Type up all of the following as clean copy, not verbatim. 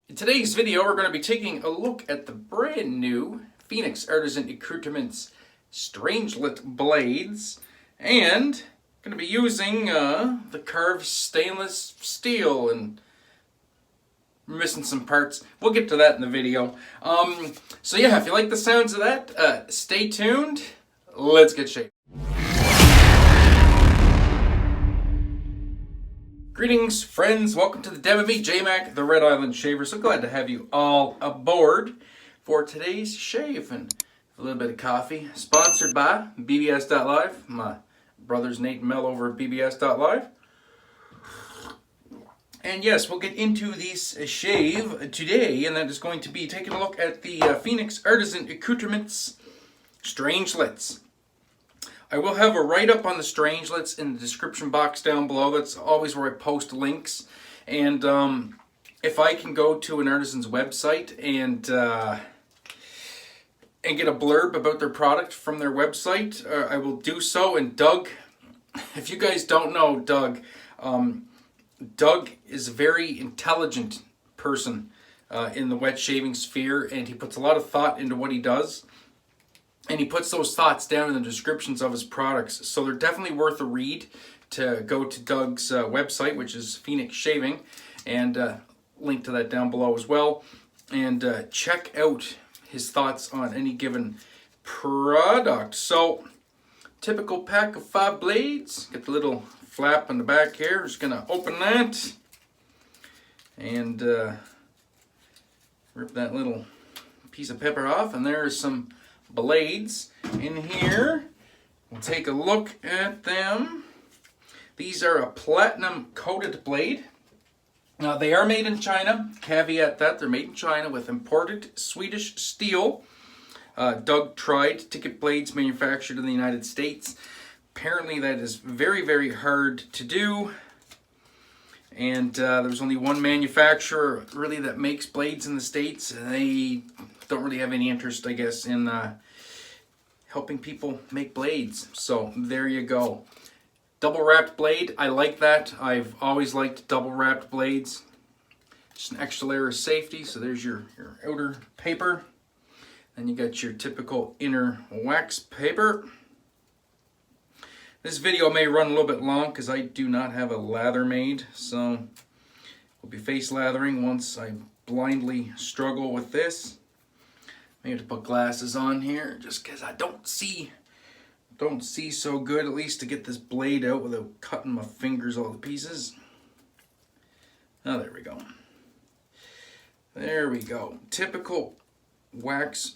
In today's video, we're going to be taking a look at the brand new Phoenix Artisan Accoutrements Strangelet blades, and going to be using the Karve stainless steel, and we're missing some parts. We'll get to that in the video. So yeah, if you like the sounds of that, stay tuned. Let's get shaving. Greetings, friends. Welcome to the den with me, J-Mac, the Red Island Shaver. So glad to have you all aboard for today's shave and a little bit of coffee. Sponsored by BBS.live, my brothers Nate and Mel over at BBS.live. And yes, we'll get into this shave today, and that is going to be taking a look at the Phoenix Artisan Accoutrements Strangelets. I will have a write-up on the Strangelets in the description box down below. That's always where I post links. And if I can go to an artisan's website and get a blurb about their product from their website, I will do so. And Doug, if you guys don't know Doug, Doug is a very intelligent person in the wet shaving sphere, and he puts a lot of thought into what he does. And he puts those thoughts down in the descriptions of his products. So they're definitely worth a read to go to Doug's website, which is Phoenix Shaving, and link to that down below as well. And check out his thoughts on any given product. So, typical pack of 5 blades. Get the little flap on the back here. Just going to open that. And rip that little piece of pepper off. And there's some blades in here. We'll take a look at them. These are a platinum coated blade. Now they are made in China. Caveat that they're made in China with imported Swedish steel. Doug tried to get blades manufactured in the United States. Apparently that is very, very hard to do. And there's only one manufacturer really that makes blades in the States, and they don't really have any interest, I guess, in helping people make blades. So there you go. Double wrapped blade, I like that. I've always liked double wrapped blades. Just an extra layer of safety. So there's your outer paper. Then you got your typical inner wax paper. This video may run a little bit long because I do not have a lather made. So we'll be face lathering once I blindly struggle with this. I have to put glasses on here just because I don't see so good, at least to get this blade out without cutting my fingers all to pieces. Oh, there we go. There we go. Typical wax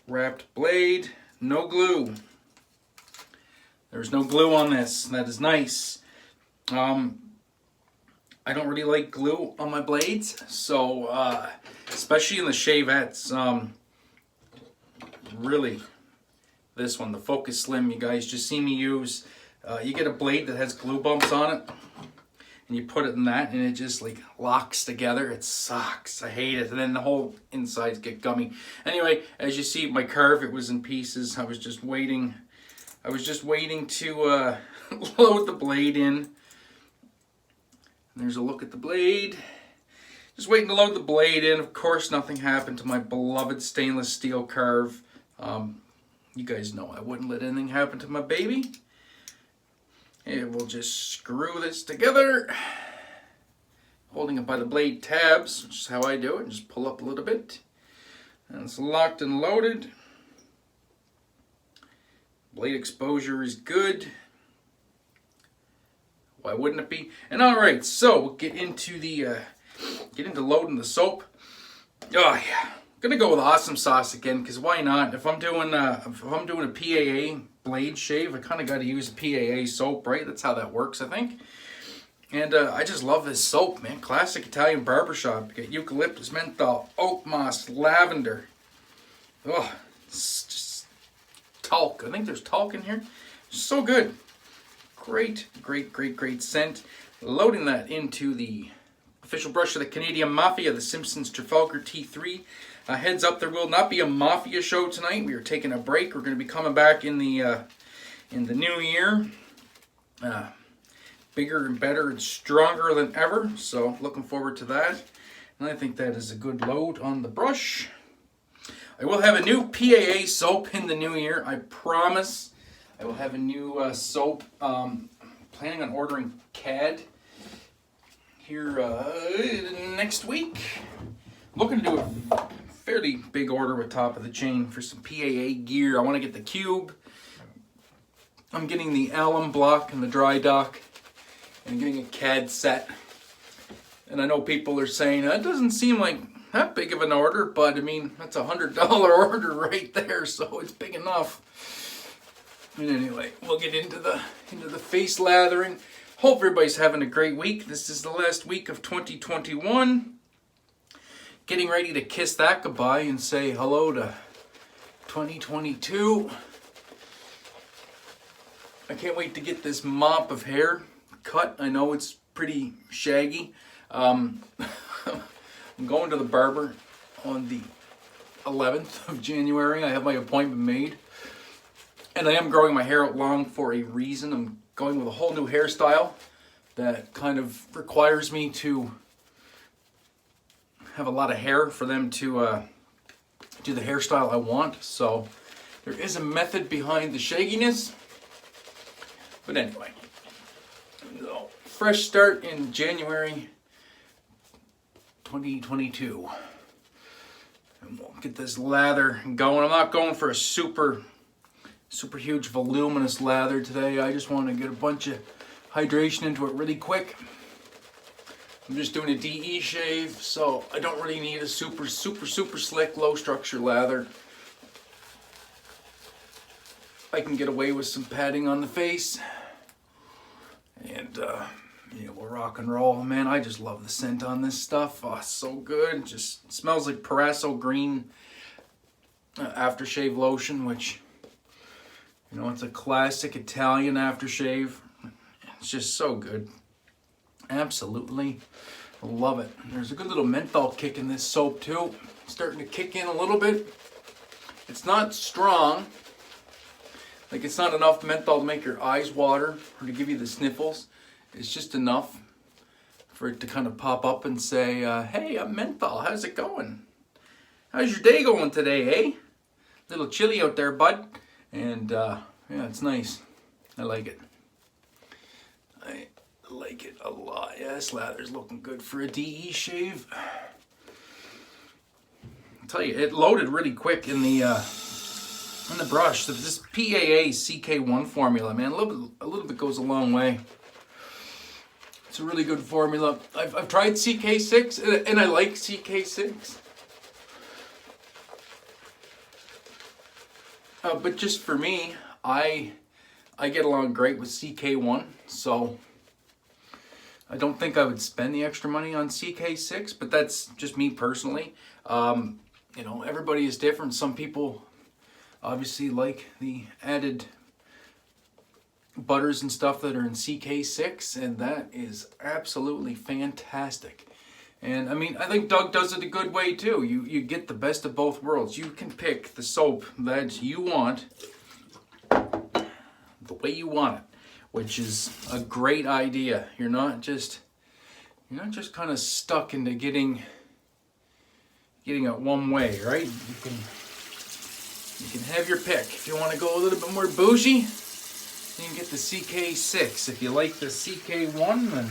wrapped blade. No glue. There's no glue on this. That is nice. I don't really like glue on my blades, so especially in the shavettes. Really, this one, the Focus Slim, you guys just see me use. You get a blade that has glue bumps on it, and you put it in that, and it just like locks together. It sucks. I hate it. And then the whole insides get gummy. Anyway, as you see, my Karve, it was in pieces. I was just waiting to load the blade in. And there's a look at the blade. Just waiting to load the blade in. Of course, nothing happened to my beloved stainless steel Karve. You guys know I wouldn't let anything happen to my baby. And we'll just screw this together. Holding it by the blade tabs, which is how I do it. Just pull up a little bit. And it's locked and loaded. Blade exposure is good. Why wouldn't it be? And all right, so we'll get into loading the soap. Oh yeah, gonna go with Awesome Sauce again, because why not? If I'm doing a PAA blade shave, I kind of got to use a PAA soap, right? That's how that works, I think. And I just love this soap, man. Classic Italian barbershop. You got eucalyptus, menthol, oak moss, lavender. Oh, it's just talc. I think there's talc in here. So good. Great, great, great, great scent. Loading that into the official brush of the Canadian Mafia, the Simpsons Trafalgar T3. Heads up, there will not be a Mafia show tonight. We are taking a break. We're going to be coming back in the new year. Bigger and better and stronger than ever. So looking forward to that. And I think that is a good load on the brush. I will have a new PAA soap in the new year. I promise I will have a new soap. Planning on ordering CAD here next week. Looking to do a fairly big order with top of the chain for some PAA gear. I want to get the cube. I'm getting the alum block and the dry dock. And getting a CAD set. And I know people are saying, that doesn't seem like that big of an order, but I mean, that's a $100 order right there, so it's big enough. And anyway, we'll get into the face lathering. Hope everybody's having a great week. This is the last week of 2021. Getting ready to kiss that goodbye and say hello to 2022. I can't wait to get this mop of hair cut. I know it's pretty shaggy. I'm going to the barber on the 11th of January. I have my appointment made. And I am growing my hair out long for a reason. I'm going with a whole new hairstyle that kind of requires me to have a lot of hair for them to do the hairstyle I want. So there is a method behind the shagginess. But anyway, so fresh start in January 2022. And we'll get this lather going. I'm not going for a super huge voluminous lather today. I just want to get a bunch of hydration into it really quick. I'm just doing a DE shave, so I don't really need a super slick low structure lather. I can get away with some padding on the face. And yeah, we'll rock and roll. Man, I just love the scent on this stuff. Oh, so good. It just smells like Parasso Green aftershave lotion, which, you know, it's a classic Italian aftershave. It's just so good. Absolutely love it. There's a good little menthol kick in this soap too. Starting to kick in a little bit. It's not strong. Like, it's not enough menthol to make your eyes water or to give you the sniffles. It's just enough for it to kind of pop up and say, hey, I'm menthol. How's it going? How's your day going today, eh? A little chilly out there, bud. And yeah, it's nice. I like it. I like it a lot. Yeah, this lather's looking good for a DE shave. I'll tell you, it loaded really quick in the brush. So this PAA CK1 formula, man, a little bit goes a long way. It's a really good formula. I've tried CK6 and I like CK6. But just for me, I get along great with CK1, so I don't think I would spend the extra money on CK6, but that's just me personally. You know, everybody is different. Some people obviously like the added butters and stuff that are in CK6, and that is absolutely fantastic. And I mean, I think Doug does it a good way too. You get the best of both worlds. You can pick the soap that you want the way you want it, which is a great idea. You're not just kind of stuck into getting it one way, right? You can have your pick. If you want to go a little bit more bougie, you can get the CK6. If you like the CK1, then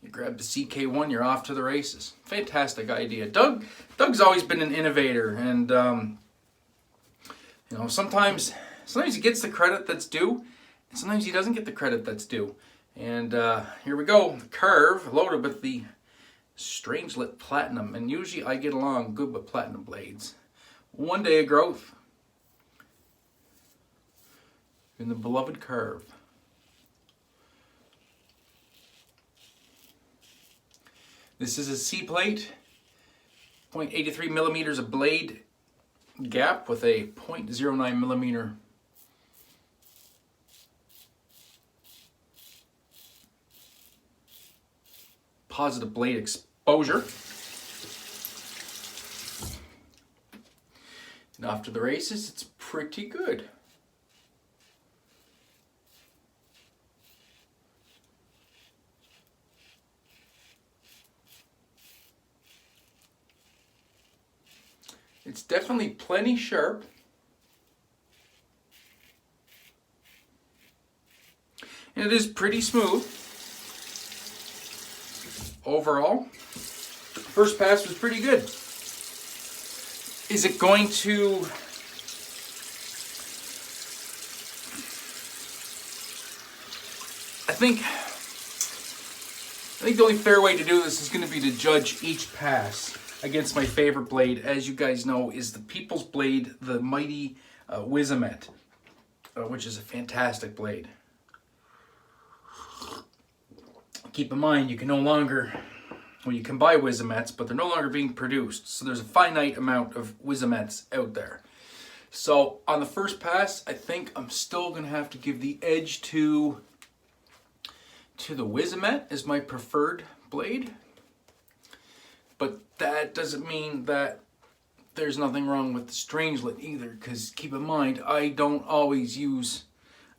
you grab the CK1, you're off to the races. Fantastic idea. Doug's always been an innovator, and you know, sometimes he gets the credit that's due, and sometimes he doesn't get the credit that's due. And here we go, the Karve loaded with the Strangelet Platinum, and usually I get along good with platinum blades. 1 day of growth in the beloved Karve. This is a C-plate, 0.83 millimeters of blade gap with a 0.09 millimeter positive blade exposure. And off to the races, it's pretty good. It's definitely plenty sharp. And it is pretty smooth overall. First pass was pretty good. Is it going to I think the only fair way to do this is going to be to judge each pass against my favorite blade, as you guys know, is the People's Blade, the mighty Wizamet, which is a fantastic blade. Keep in mind, you can no longer, well, you can buy Wizamets, but they're no longer being produced. So there's a finite amount of Wizamets out there. So on the first pass, I think I'm still going to have to give the edge to the Wizamet as my preferred blade. But that doesn't mean that there's nothing wrong with the Strangelet either, because keep in mind, I don't always use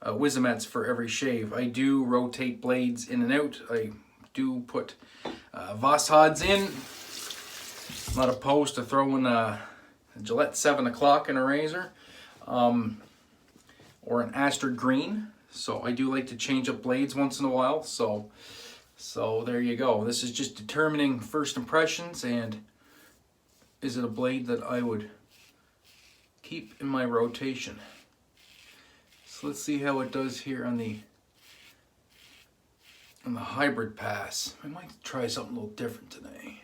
Wizamets for every shave. I do rotate blades in and out. I do put Vosshods in. I'm not opposed to throwing a Gillette 7 o'clock in a razor, or an Aster Green. So I do like to change up blades once in a while. So there you go. This is just determining first impressions, and is it a blade that I would keep in my rotation. So let's see how it does here on the hybrid pass. I might try something a little different today.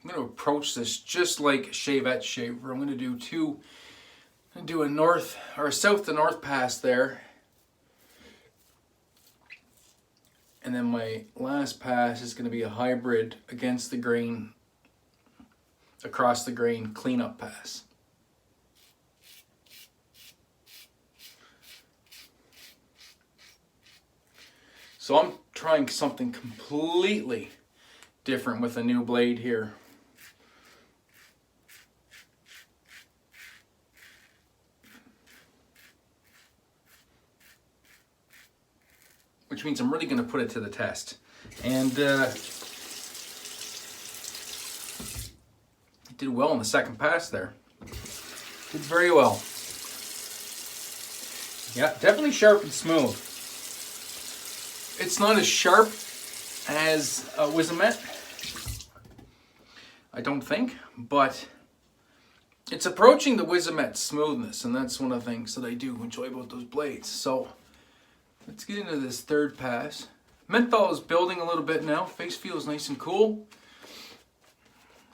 I'm going to approach this just like Shavette shaver. I'm going to do a north or south to north pass there. And then my last pass is going to be a hybrid against the grain, across the grain cleanup pass. So I'm trying something completely different with a new blade here. Which means I'm really going to put it to the test. And it did well in the second pass there. Did very well. Yeah, definitely sharp and smooth. It's not as sharp as Wizamet, I don't think, but it's approaching the Wizamet smoothness, and that's one of the things that I do enjoy about those blades. So let's get into this third pass. Menthol is building a little bit now. Face feels nice and cool.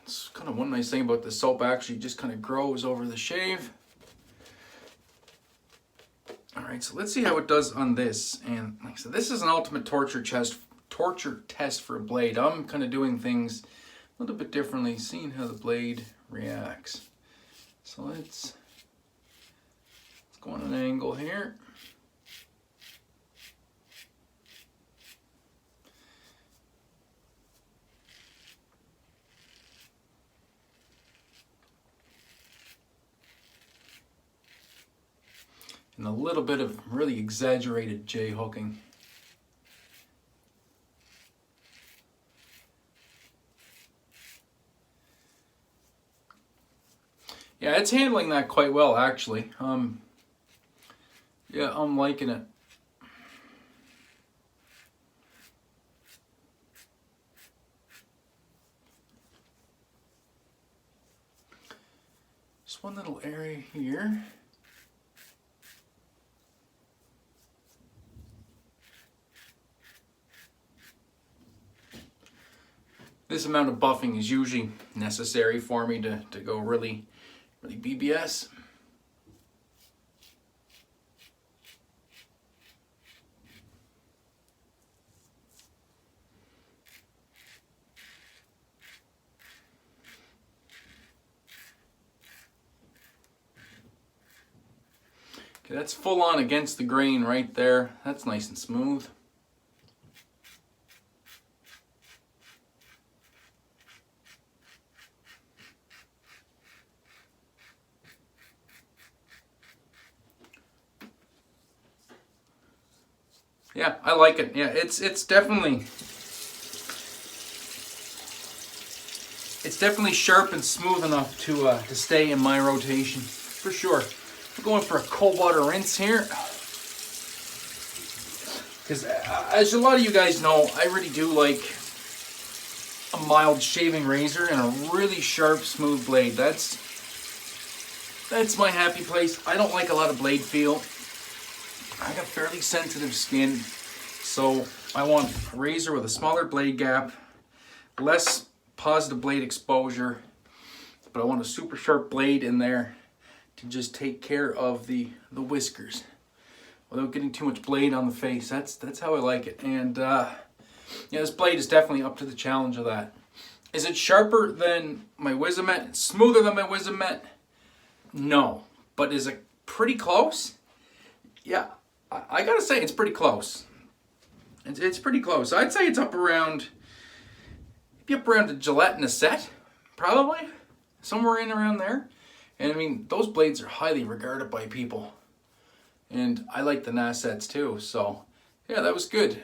It's kind of one nice thing about the soap, actually just kind of grows over the shave. Alright, so let's see how it does on this. And like I said, this is an ultimate torture test for a blade. I'm kind of doing things a little bit differently, seeing how the blade reacts. So let's go on an angle here. And a little bit of really exaggerated J-hooking. Yeah, it's handling that quite well, actually. Yeah, I'm liking it. Just one little area here. This amount of buffing is usually necessary for me to go really BBS. Okay, that's full on against the grain right there. That's nice and smooth. Yeah, I like it. Yeah, it's definitely sharp and smooth enough to stay in my rotation for sure. We're going for a cold water rinse here, because as a lot of you guys know, I really do like a mild shaving razor and a really sharp, smooth blade. That's my happy place. I don't like a lot of blade feel. I got fairly sensitive skin, so I want a razor with a smaller blade gap, less positive blade exposure, but I want a super sharp blade in there to just take care of the whiskers without getting too much blade on the face. That's how I like it. And yeah, this blade is definitely up to the challenge of that. Is it sharper than my Wizamet? Smoother than my Wizamet? No. But is it pretty close? Yeah, I gotta say it's pretty close. It's pretty close. I'd say it's up around, maybe up around a Gillette and a set, probably. Somewhere in around there. And I mean, those blades are highly regarded by people. And I like the NAS sets too, so yeah, that was good.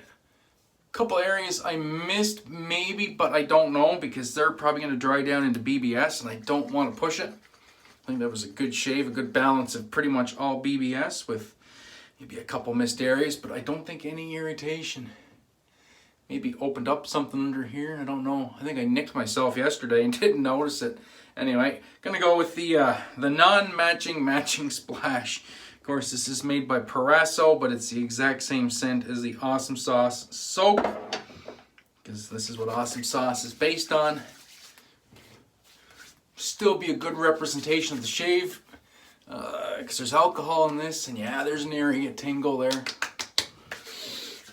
Couple areas I missed maybe, but I don't know, because they're probably going to dry down into BBS and I don't want to push it. I think that was a good shave, a good balance of pretty much all BBS with maybe a couple missed areas, but I don't think any irritation. Maybe opened up something under here, I don't know. I think I nicked myself yesterday and didn't notice it. Anyway, gonna go with the non-matching splash. Of course, this is made by Parasso, but it's the exact same scent as the Awesome Sauce soap, because this is what Awesome Sauce is based on. Still be a good representation of the shave, because there's alcohol in this, and yeah, there's an area tingle there.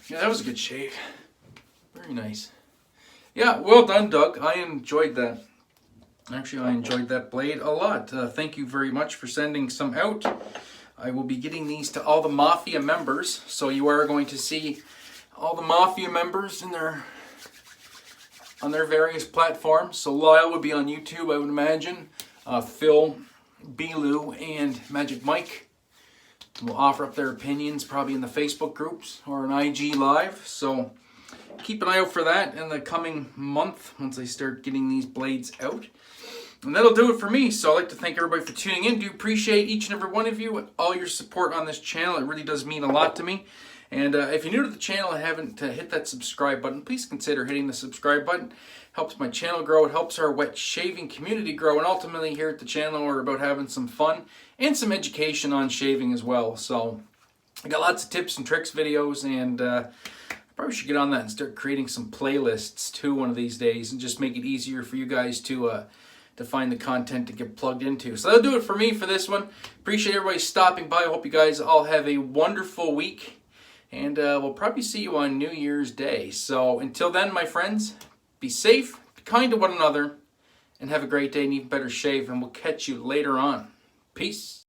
Yeah, that was a good shave. Very nice. Yeah, well done, Doug. I enjoyed that. Actually, I enjoyed that blade a lot. Thank you very much for sending some out. I will be getting these to all the Mafia members, so you are going to see all the Mafia members in on their various platforms. So Lyle would be on YouTube, I would imagine. Phil, Belu, and Magic Mike will offer up their opinions probably in the Facebook groups or an IG Live. So keep an eye out for that in the coming month once I start getting these blades out. And that'll do it for me. So I'd like to thank everybody for tuning in. Do appreciate each and every one of you and all your support on this channel. It really does mean a lot to me. And if you're new to the channel and haven't hit that subscribe button, please consider hitting the subscribe button. Helps my channel grow. It helps our wet shaving community grow. And ultimately here at the channel, we're about having some fun and some education on shaving as well. So I got lots of tips and tricks videos, and probably should get on that and start creating some playlists too one of these days, and just make it easier for you guys to find the content to get plugged into. So that'll do it for me for this one. Appreciate everybody stopping by. I hope you guys all have a wonderful week, and we'll probably see you on New Year's Day. So until then, my friends, be safe, be kind to one another, and have a great day and even better shave, and we'll catch you later on. Peace.